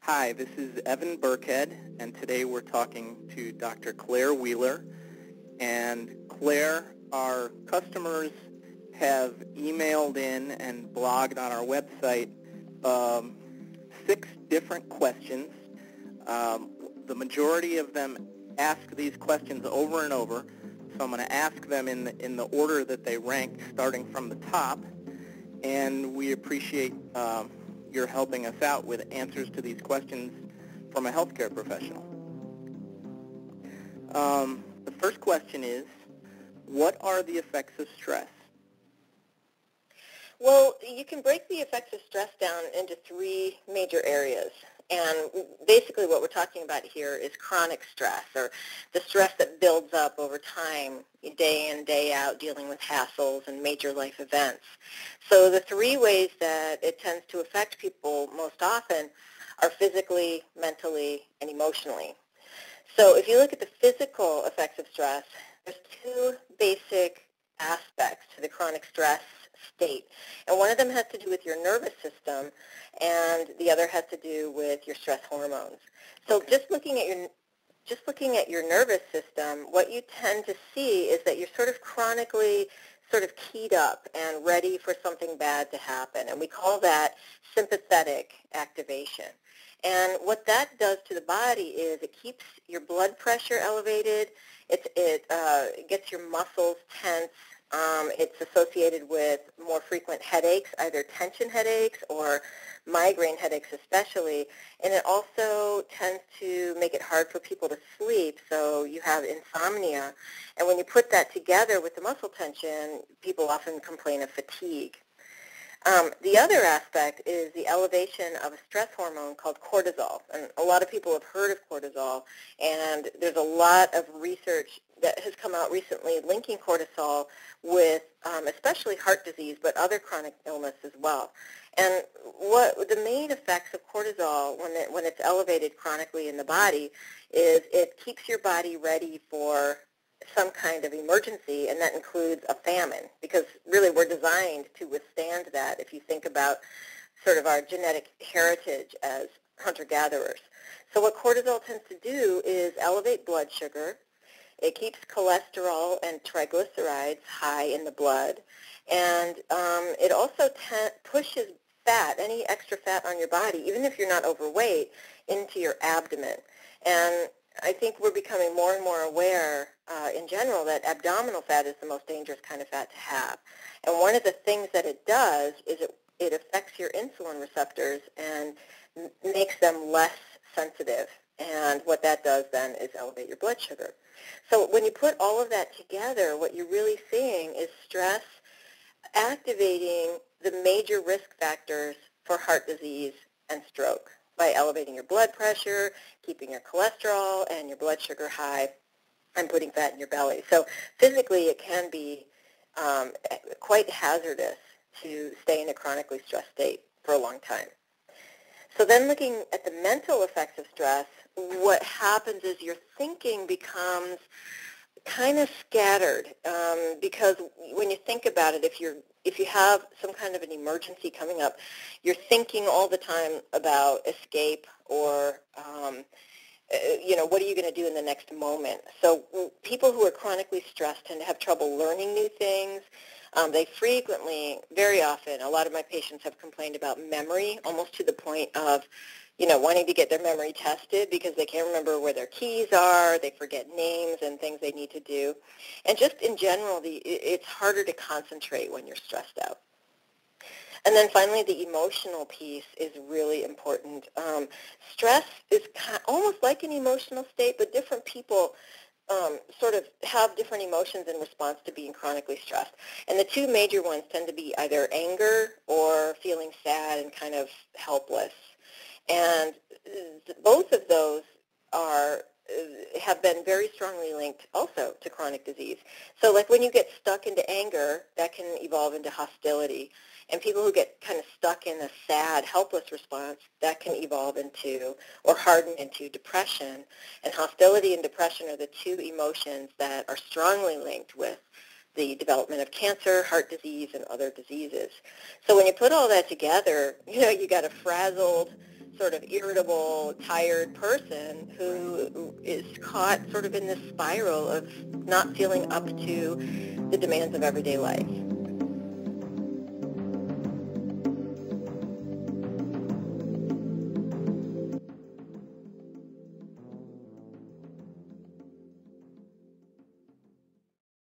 Hi, this is Evan Burkhead, and today we're talking to Dr. Claire Wheeler. And Claire, our customers have emailed in and blogged on our website 6 different questions. The majority of them ask these questions over and over, so I'm going to ask them in the order that they rank, starting from the top. And we appreciate your helping us out with answers to these questions from a healthcare professional. The first question is, what are the effects of stress? Well, you can break the effects of stress down into 3 major areas. And basically what we're talking about here is chronic stress, or the stress that builds up over time, day in, day out, dealing with hassles and major life events. So the 3 ways that it tends to affect people most often are physically, mentally, and emotionally. So if you look at the physical effects of stress, there's 2 basic aspects to the chronic stress state. And one of them has to do with your nervous system, and the other has to do with your stress hormones. So Okay. just looking at your nervous system, what you tend to see is that you're sort of chronically sort of keyed up and ready for something bad to happen. And we call that sympathetic activation. And what that does to the body is it keeps your blood pressure elevated, it gets your muscles tense. It's associated with more frequent headaches, either tension headaches or migraine headaches especially, and it also tends to make it hard for people to sleep, so you have insomnia. And when you put that together with the muscle tension, people often complain of fatigue. The other aspect is the elevation of a stress hormone called cortisol. And a lot of people have heard of cortisol, and there's a lot of research that has come out recently linking cortisol with especially heart disease, but other chronic illness as well. And what the main effects of cortisol when it's elevated chronically in the body is it keeps your body ready for some kind of emergency, and that includes a famine, because really we're designed to withstand that if you think about sort of our genetic heritage as hunter-gatherers. So what cortisol tends to do is elevate blood sugar. It keeps cholesterol and triglycerides high in the blood, and it also pushes fat, any extra fat on your body, even if you're not overweight, into your abdomen. And I think we're becoming more and more aware in general that abdominal fat is the most dangerous kind of fat to have. And one of the things that it does is it affects your insulin receptors and makes them less sensitive. And what that does then is elevate your blood sugar. So when you put all of that together, what you're really seeing is stress activating the major risk factors for heart disease and stroke by elevating your blood pressure, keeping your cholesterol and your blood sugar high, and putting fat in your belly. So physically it can be quite hazardous to stay in a chronically stressed state for a long time. So then looking at the mental effects of stress, what happens is your thinking becomes kind of scattered because when you think about it, if you have some kind of an emergency coming up, you're thinking all the time about escape or what are you going to do in the next moment. So people who are chronically stressed tend to have trouble learning new things. They frequently, very often, a lot of my patients have complained about memory, almost to the point of wanting to get their memory tested because they can't remember where their keys are, they forget names and things they need to do. And just in general, it's harder to concentrate when you're stressed out. And then finally, the emotional piece is really important. Stress is almost like an emotional state, but different people sort of have different emotions in response to being chronically stressed. And the 2 major ones tend to be either anger or feeling sad and kind of helpless. And both of those have been very strongly linked also to chronic disease. So like when you get stuck into anger, that can evolve into hostility. And people who get kind of stuck in a sad, helpless response, that can evolve into or harden into depression. And hostility and depression are the 2 emotions that are strongly linked with the development of cancer, heart disease, and other diseases. So when you put all that together, you got a frazzled, sort of irritable, tired person who is caught sort of in this spiral of not feeling up to the demands of everyday life.